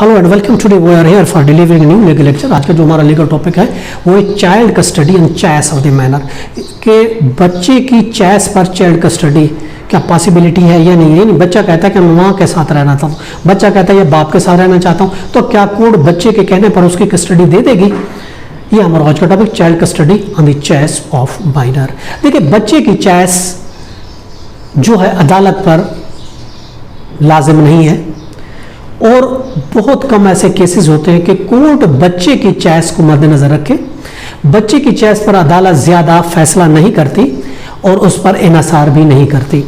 Hello and welcome today we are here for delivering new legal lecture. आज का जो हमारा लीगल टॉपिक है वो है child custody and choice of the manner के बच्चे की चॉइस पर चाइल्ड कस्टडी क्या पॉसिबिलिटी है या नहीं। नहीं, बच्चा कहता है कि मैं माँ के साथ रहना चाहता हूँ, बच्चा कहता है या बाप के साथ रहना चाहता हूँ, तो क्या कोर्ट बच्चे के कहने पर उसकी कस्टडी दे देगी। ये हमारा आज का topic child custody on the choice of minor. देखिए, बच्चे की चॉइस जो है अदालत पर लाजिम नहीं है और बहुत कम ऐसे केसेस होते हैं कि कोर्ट बच्चे की चॉइस को मद्देनजर रखे, बच्चे की चॉइस पर अदालत ज़्यादा फैसला नहीं करती और उस पर इन्हिसार भी नहीं करती,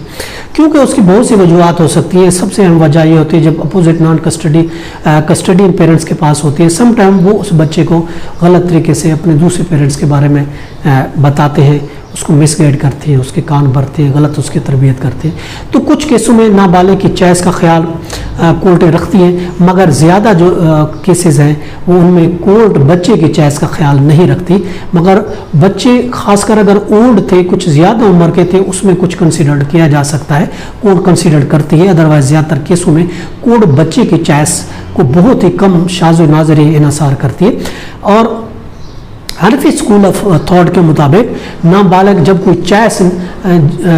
क्योंकि उसकी बहुत सी वजूहत हो सकती है। सबसे अहम वजह ये होती है जब अपोजिट नॉन कस्टडियन पेरेंट्स के पास होती है, सम टाइम वो उस बच्चे को गलत तरीके से अपने दूसरे पेरेंट्स के बारे में बताते हैं, उसको मिसगाइड करते हैं, उसके कान भरते हैं, गलत उसकी तरबियत करते हैं। तो कुछ केसों में नाबालिग की चॉइस का ख्याल कोर्टें रखती हैं, मगर ज़्यादा जो केसेस हैं वो उनमें कोर्ट बच्चे की चॉइस का ख्याल नहीं रखती। मगर बच्चे खासकर अगर ओल्ड थे, कुछ ज़्यादा उम्र के थे, उसमें कुछ कंसिडर किया जा सकता है, कोर्ट कंसिडर करती है। अदरवाइज ज़्यादातर केसों में कोर्ट बच्चे की चॉइस को बहुत ही कम शाज़ नाज़र इन्हिसार करती है। और हनफी स्कूल ऑफ थॉट के मुताबिक नाबालिग जब कोई चॉइस,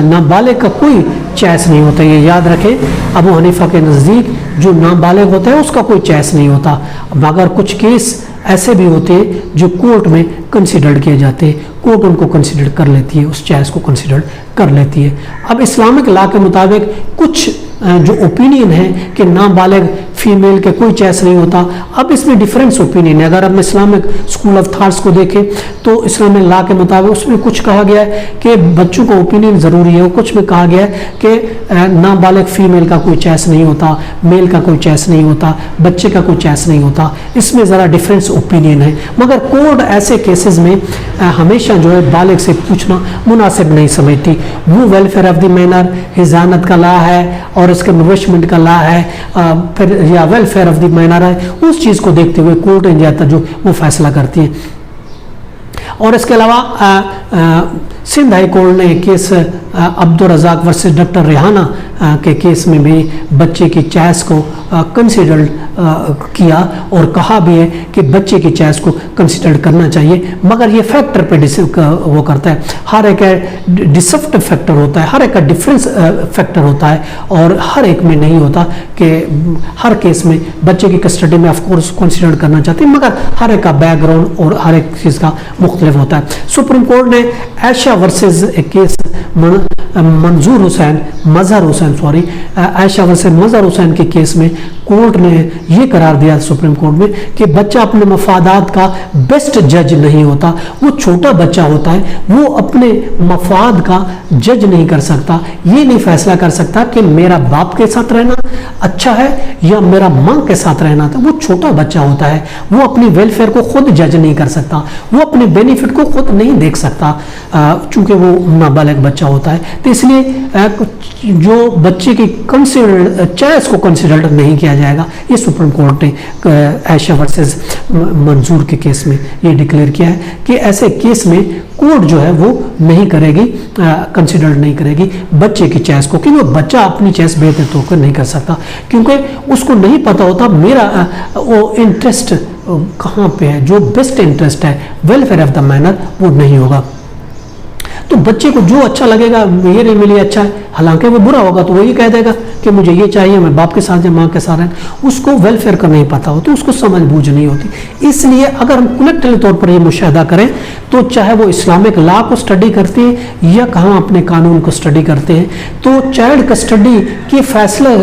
नाबालिग का कोई चॉइस नहीं होता, ये याद रखें। अबू हनीफा के नज़दीक जो नाबालिग होता है उसका कोई चॉइस नहीं होता, मगर कुछ केस ऐसे भी होते हैं जो कोर्ट में कंसिडर किए जाते हैं, कोर्ट उनको कंसिडर कर लेती है, उस चॉइस को कंसिडर कर लेती है। अब इस्लामिक लॉ के मुताबिक कुछ जो ओपिनियन है कि नाबालिग फीमेल के कोई चॉइस नहीं होता, अब इसमें डिफरेंस ओपिनियन है। अगर हम इस्लामिक स्कूल ऑफ थॉट्स को देखें तो इस्लामिक लॉ के मुताबिक उसमें कुछ कहा गया है कि बच्चों का ओपिनियन ज़रूरी है, और कुछ में कहा गया है कि नाबालिग फीमेल का कोई चॉइस नहीं होता, मेल का कोई चॉइस नहीं होता, बच्चे का कोई चॉइस नहीं होता। इसमें ज़रा डिफरेंस ओपिनियन है, मगर कोर्ट ऐसे केसेस में हमेशा जो है बालिग से पूछना मुनासिब नहीं समझती। वो वेलफेयर ऑफ द माइनर हिजानत का लॉ है और इसके नरिशमेंट का लॉ है, फिर या वेलफेयर ऑफ द माइनर है, उस चीज़ को देखते हुए कोर्ट ज़्यादातर जो वो फैसला करती है। और इसके अलावा सिंध हाई कोर्ट ने case Abdul Razaq versus doctor Rehana के केस में भी बच्चे की चॉइस को कंसिडर किया और कहा भी है कि बच्चे की चॉइस को कंसिडर करना चाहिए, मगर ये फैक्टर पे वो करता है। हर एक डिसप्टिव फैक्टर होता है, हर एक का डिफरेंस फैक्टर होता है, और हर एक में नहीं होता कि हर केस में बच्चे की कस्टडी में ऑफकोर्स कंसिडर करना चाहते हैं, मगर हर एक का बैकग्राउंड और हर एक चीज़ का मुख्तलिफ होता है। सुप्रीम कोर्ट ने आयशा वर्सेस एक केस मंजूर हुसैन मजहर हुसैन सॉरी आयशा वर्सेस मजहर हुसैन के केस में कोर्ट ने ये करार दिया सुप्रीम कोर्ट में कि बच्चा अपने मफादात का बेस्ट जज नहीं होता, वो छोटा बच्चा होता है, वो अपने मफाद का जज नहीं कर सकता, ये नहीं फैसला कर सकता कि मेरा बाप के साथ रहना अच्छा है या मेरा माँ के साथ रहना था। वो छोटा बच्चा होता है, वो अपनी वेलफेयर को खुद जज नहीं कर सकता, वो अपने बेनिफिट को खुद नहीं देख सकता, चूंकि वो नाबालिग बच्चा होता है। तो इसलिए जो बच्चे की चॉइस को कंसिडर नहीं किया जाएगा, ये सुप्रीम कोर्ट ने आयशा वर्सेस मंजूर के केस में ये डिक्लेयर किया है कि ऐसे केस में कोर्ट जो है वो नहीं करेगी, कंसिडर नहीं करेगी बच्चे की चॉइस को, क्योंकि बच्चा अपनी चॉइस बेहतर तो नहीं कर सकता, क्योंकि उसको नहीं पता होता मेरा वो इंटरेस्ट कहाँ पे है, जो बेस्ट इंटरेस्ट है वेलफेयर ऑफ द माइनर वो नहीं होगा। तो बच्चे को जो अच्छा लगेगा, ये नहीं मिली अच्छा है, हालांकि वो बुरा होगा तो वो ये कह देगा कि मुझे ये चाहिए, मैं बाप के साथ या माँ के साथ रहूं। उसको वेलफेयर का नहीं पता होता, उसको समझ बूझ नहीं होती। इसलिए अगर हम कलेक्टिव तौर पर ये मुशाहिदा करें तो चाहे वो इस्लामिक लॉ को स्टडी करते हैं या कहाँ अपने कानून को स्टडी करते हैं, तो चाइल्ड कस्टडी के फैसले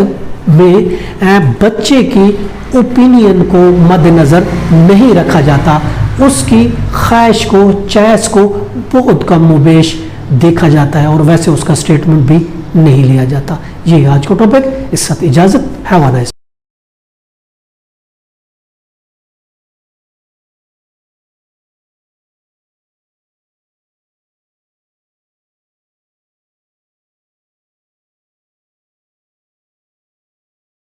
में बच्चे की ओपिनियन को मद्देनज़र नहीं रखा जाता, उसकी ख्वाहिश को, चॉइस को बहुत कम मुबेश देखा जाता है, और वैसे उसका स्टेटमेंट भी नहीं लिया जाता। ये आज का टॉपिक, इस साथ इजाज़त, हैव अ नाइस डे।